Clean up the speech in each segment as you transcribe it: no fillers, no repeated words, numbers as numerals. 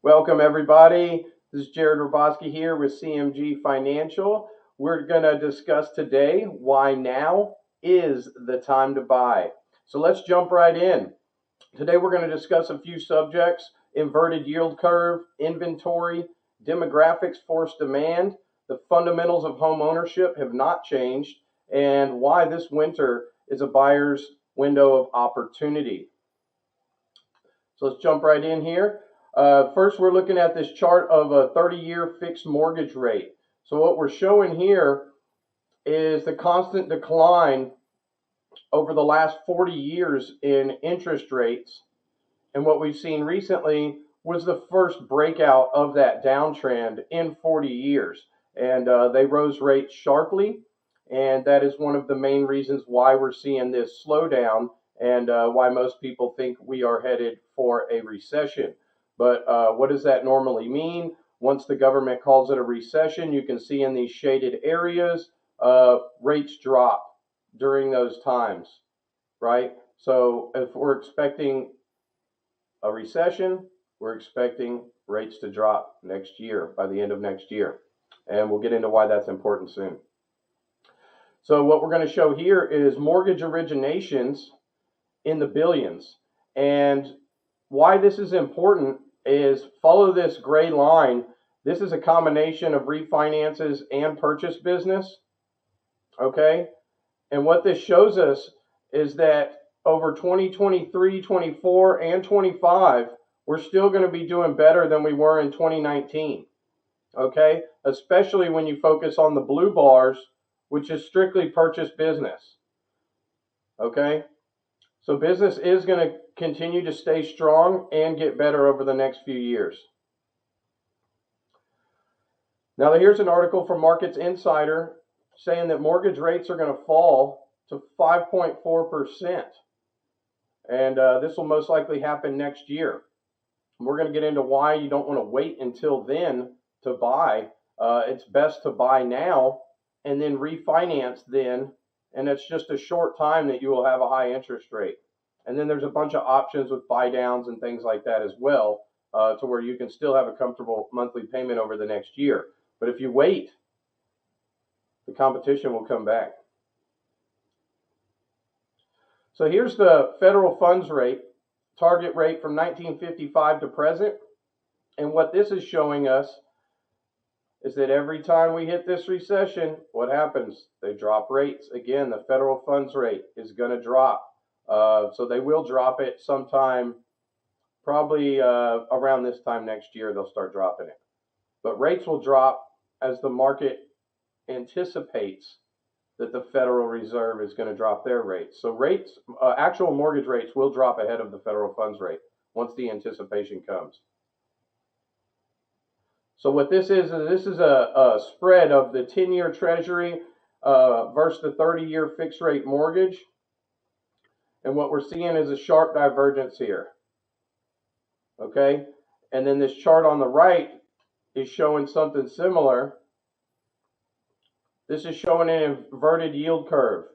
Welcome, everybody. This is Jared Roboski here with CMG Financial. We're going to discuss today why now is the time to buy. So let's jump right in. Today, we're going to discuss a few subjects: inverted yield curve, inventory, demographics, forced demand, the fundamentals of home ownership have not changed, and why this winter is a buyer's window of opportunity. So let's jump right in here. First, we're looking at this chart of a 30-year fixed mortgage rate. So what we're showing here is the constant decline over the last 40 years in interest rates. And what we've seen recently was the first breakout of that downtrend in 40 years. And they rose rates sharply. And that is one of the main reasons why we're seeing this slowdown and why most people think we are headed for a recession. But what does that normally mean? Once the government calls it a recession, you can see in these shaded areas, rates drop during those times, right? So if we're expecting a recession, we're expecting rates to drop next year, by the end of next year. And we'll get into why that's important soon. So what we're going to show here is mortgage originations in the billions. And why this is important is follow this gray line. This is a combination of refinances and purchase business. Okay? And what this shows us is that over 2023, 24, and 25, we're still going to be doing better than we were in 2019. Okay? Especially when you focus on the blue bars, which is strictly purchase business. Okay? So business is going to continue to stay strong and get better over the next few years. Now, here's an article from Markets Insider saying that mortgage rates are going to fall to 5.4%. And this will most likely happen next year. We're going to get into why you don't want to wait until then to buy. It's best to buy now and then refinance then. And it's just a short time that you will have a high interest rate. And then there's a bunch of options with buy downs and things like that as well, to where you can still have a comfortable monthly payment over the next year. But if you wait, the competition will come back. So here's the federal funds rate, target rate from 1955 to present. And what this is showing us is that every time we hit this recession, what happens? They drop rates. Again, the federal funds rate is going to drop. So they will drop it sometime, probably around this time next year, they'll start dropping it. But rates will drop as the market anticipates that the Federal Reserve is going to drop their rates. So rates, actual mortgage rates will drop ahead of the federal funds rate once the anticipation comes. So what this is a spread of the 10-year Treasury versus the 30-year fixed rate mortgage. And what we're seeing is a sharp divergence here. Okay? And then this chart on the right is showing something similar. This is showing an inverted yield curve.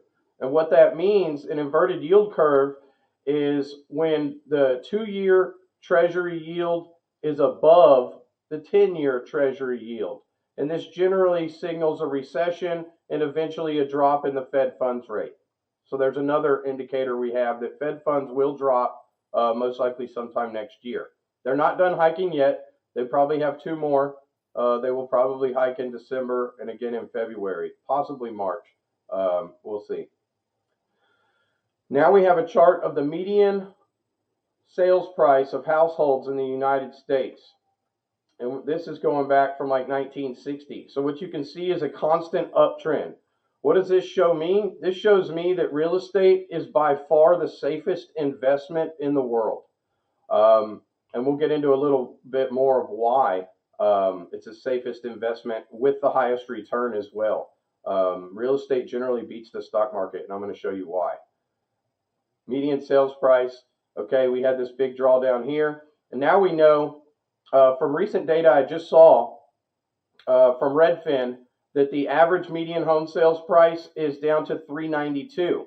And what that means, an inverted yield curve, is when the 2-year Treasury yield is above the 10-year Treasury yield. And this generally signals a recession and eventually a drop in the Fed funds rate. So there's another indicator we have that Fed funds will drop most likely sometime next year. They're not done hiking yet. They probably have 2 more. They will probably hike in December and again in February, possibly March. We'll see. Now we have a chart of the median sales price of households in the United States. And this is going back from like 1960. So what you can see is a constant uptrend. What does this show me? This shows me that real estate is by far the safest investment in the world. And we'll get into a little bit more of why it's the safest investment with the highest return as well. Real estate generally beats the stock market, and I'm going to show you why. Median sales price. Okay, we had this big drawdown here. And now we know from recent data I just saw from Redfin that the average median home sales price is down to $392.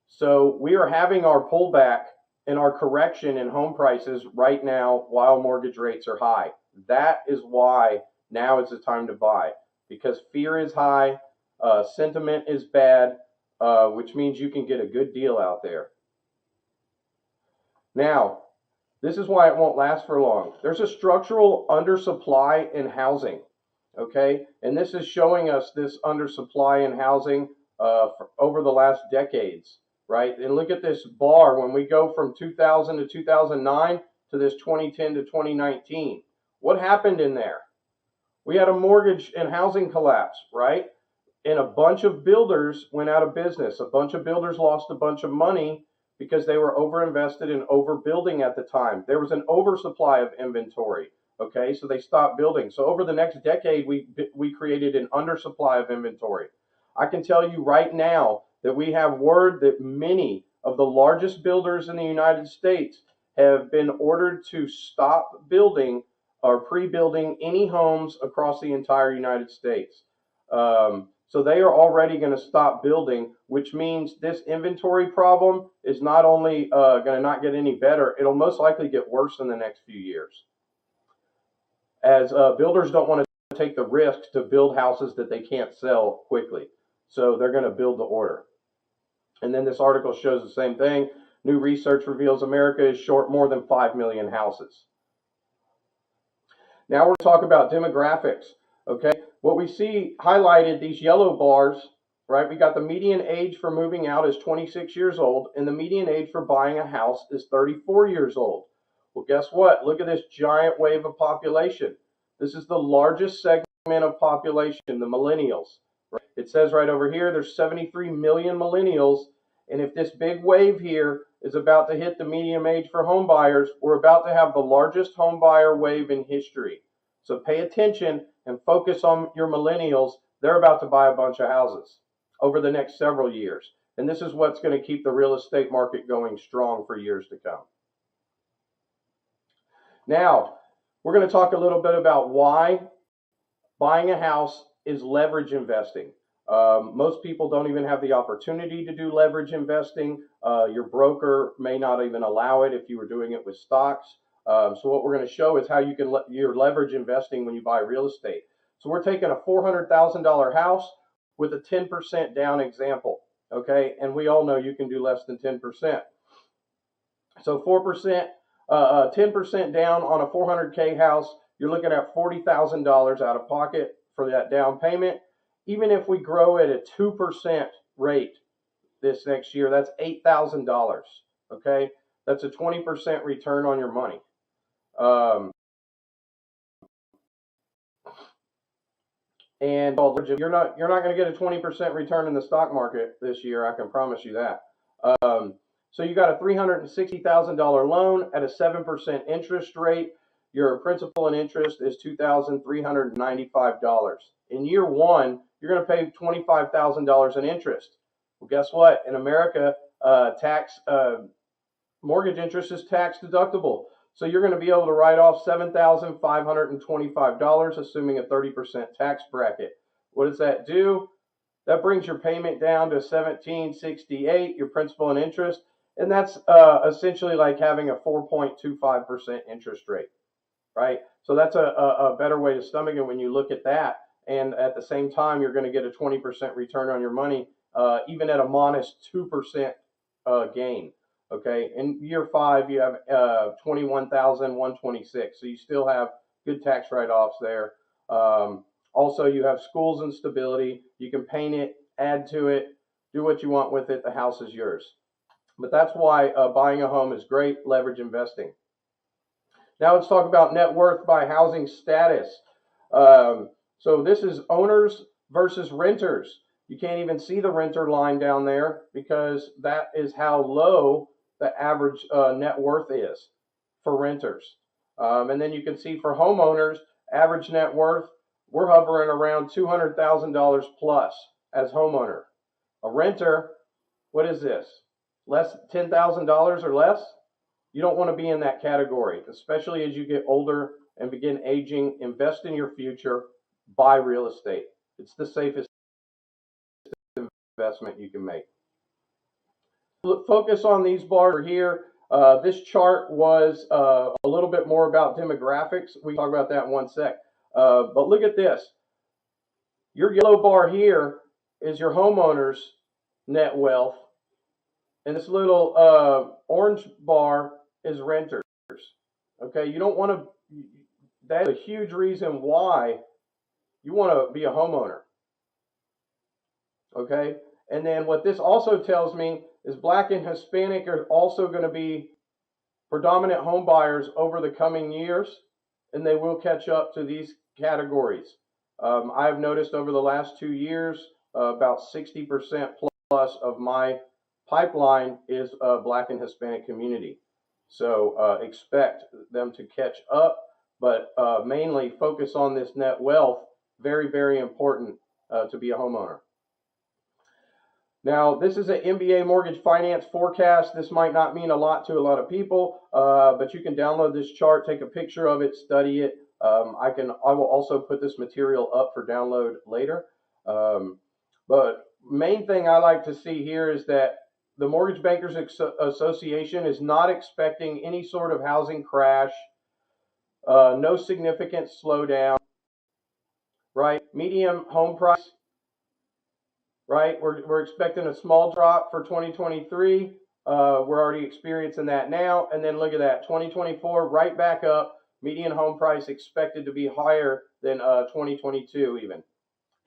So we are having our pullback in our correction in home prices right now while mortgage rates are high. That is why now is the time to buy, because fear is high, sentiment is bad, which means you can get a good deal out there. Now, this is why it won't last for long. There's a structural undersupply in housing, okay? And this is showing us this undersupply in housing over the last decades, right? And look at this bar when we go from 2000 to 2009 to this 2010 to 2019. What happened in there? We had a mortgage and housing collapse, right? And a bunch of builders went out of business. A bunch of builders lost a bunch of money because they were overinvested and overbuilding at the time. There was an oversupply of inventory, okay? So they stopped building. So over the next decade, we created an undersupply of inventory. I can tell you right now that we have word that many of the largest builders in the United States have been ordered to stop building or pre-building any homes across the entire United States. So they are already going to stop building, which means this inventory problem is not only going to not get any better, it'll most likely get worse in the next few years. As builders don't want to take the risk to build houses that they can't sell quickly. So they're going to build to order. And then this article shows the same thing. New research reveals America is short more than 5 million houses. Now we're talking about demographics, okay? What we see highlighted, these yellow bars, right? We got the median age for moving out is 26 years old, and the median age for buying a house is 34 years old. Well, guess what? Look at this giant wave of population. This is the largest segment of population, the millennials. Right? It says right over here, there's 73 million millennials, and if this big wave here is about to hit the median age for home buyers, we're about to have the largest home buyer wave in history. So pay attention and focus on your millennials. They're about to buy a bunch of houses over the next several years. And this is what's going to keep the real estate market going strong for years to come. Now, we're going to talk a little bit about why buying a house is leverage investing. Most people don't even have the opportunity to do leverage investing. Your broker may not even allow it if you were doing it with stocks. So what we're going to show is how you can your leverage investing when you buy real estate. So we're taking a $400,000 house with a 10% down example, okay? And we all know you can do less than 10%. So 10% down on a 400K house, you're looking at $40,000 out of pocket for that down payment. Even if we grow at a 2% rate this next year, that's $8,000, okay? That's a 20% return on your money. And you're not going to get a 20% return in the stock market this year. I can promise you that. So you got a $360,000 loan at a 7% interest rate. Your principal and interest is $2,395. In year one, you're going to pay $25,000 in interest. Well, guess what? In America, mortgage interest is tax deductible. So you're going to be able to write off $7,525, assuming a 30% tax bracket. What does that do? That brings your payment down to $1,768, your principal and interest, and that's essentially like having a 4.25% interest rate, right? So that's a better way to stomach it when you look at that, and at the same time, you're going to get a 20% return on your money, even at a modest 2% gain. Okay, in year 5, you have $21,126, so you still have good tax write-offs there. Also, you have schools and stability. You can paint it, add to it, do what you want with it. The house is yours. But that's why buying a home is great leverage investing. Now let's talk about net worth by housing status. So this is owners versus renters. You can't even see the renter line down there because that is how low the average net worth is for renters. And then you can see for homeowners, average net worth, we're hovering around $200,000 plus as homeowner. A renter, what is this? Less $10,000 or less? You don't want to be in that category, especially as you get older and begin aging. Invest in your future, buy real estate. It's the safest investment you can make. Focus on these bars here. This chart was a little bit more about demographics. We can talk about that in one sec. But look at this. Your yellow bar here is your homeowner's net wealth, and this little orange bar is renters. Okay, you don't want to. That's a huge reason why you want to be a homeowner. Okay, and then what this also tells me is Black and Hispanic are also going to be predominant home buyers over the coming years, and they will catch up to these categories. I've noticed over the last 2 years, about 60% plus of my pipeline is Black and Hispanic community. So expect them to catch up, but mainly focus on this net wealth. Very, very important to be a homeowner. Now, this is an MBA mortgage finance forecast. This might not mean a lot to a lot of people, but you can download this chart, take a picture of it, study it. I will also put this material up for download later. But main thing I like to see here is that the Mortgage Bankers Association is not expecting any sort of housing crash, no significant slowdown, right? Median home price, right? We're expecting a small drop for 2023. We're already experiencing that now. And then look at that, 2024, right back up. Median home price expected to be higher than 2022 even,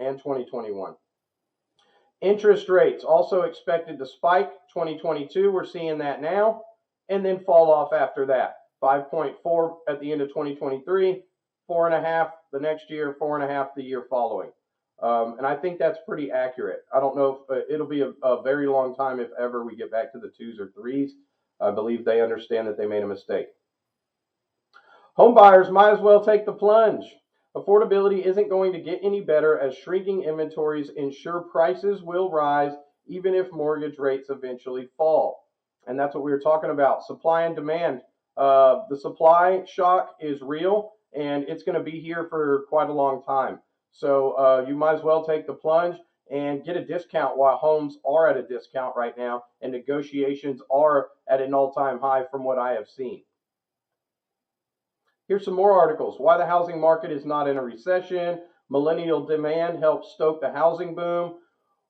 and 2021. Interest rates also expected to spike 2022. We're seeing that now, and then fall off after that. 5.4 at the end of 2023, 4.5 the next year, 4.5 the year following. And I think that's pretty accurate. I don't know if it'll be a very long time if ever we get back to the 2s or 3s. I believe they understand that they made a mistake. Home buyers might as well take the plunge. Affordability isn't going to get any better as shrinking inventories ensure prices will rise even if mortgage rates eventually fall. And that's what we were talking about, supply and demand. The supply shock is real, and it's going to be here for quite a long time. So you might as well take the plunge and get a discount while homes are at a discount right now and negotiations are at an all-time high from what I have seen. Here's some more articles. Why the housing market is not in a recession. Millennial demand helps stoke the housing boom.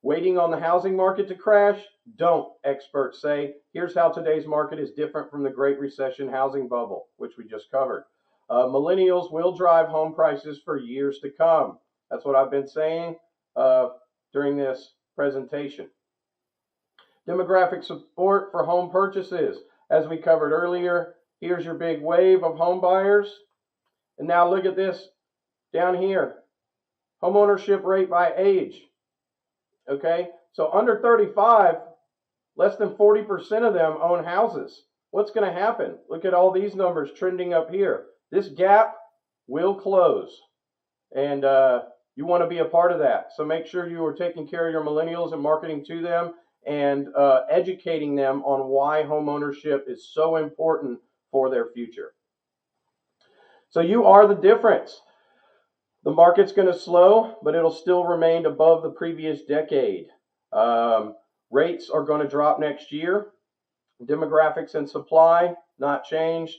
Waiting on the housing market to crash? Don't, experts say. Here's how today's market is different from the Great Recession housing bubble, which we just covered. Millennials will drive home prices for years to come. That's what I've been saying during this presentation. Demographic support for home purchases. As we covered earlier, here's your big wave of home buyers. And now look at this down here. Home ownership rate by age. Okay, so under 35, less than 40% of them own houses. What's going to happen? Look at all these numbers trending up here. This gap will close. And you want to be a part of that. So make sure you are taking care of your millennials and marketing to them and educating them on why home ownership is so important for their future. So you are the difference. The market's going to slow, but it'll still remain above the previous decade. Rates are going to drop next year. Demographics and supply not changed.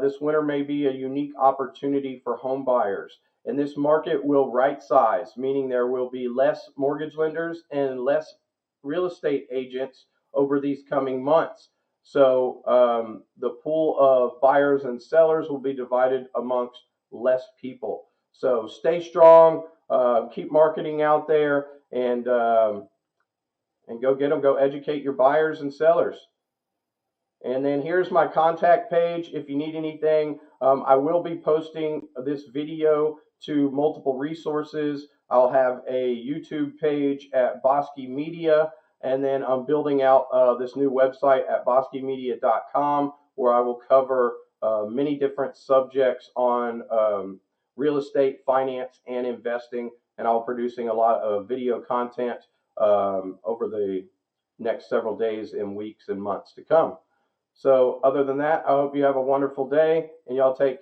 This winter may be a unique opportunity for home buyers. And this market will right size, meaning there will be less mortgage lenders and less real estate agents over these coming months. So the pool of buyers and sellers will be divided amongst less people. So stay strong, keep marketing out there, and go get them. Go educate your buyers and sellers. And then here's my contact page. If you need anything, I will be posting this video to multiple resources. I'll have a YouTube page at Bosky Media, and then I'm building out this new website at boskymedia.com, where I will cover many different subjects on real estate, finance, and investing. And I'll be producing a lot of video content over the next several days and weeks and months to come. So other than that, I hope you have a wonderful day, and y'all take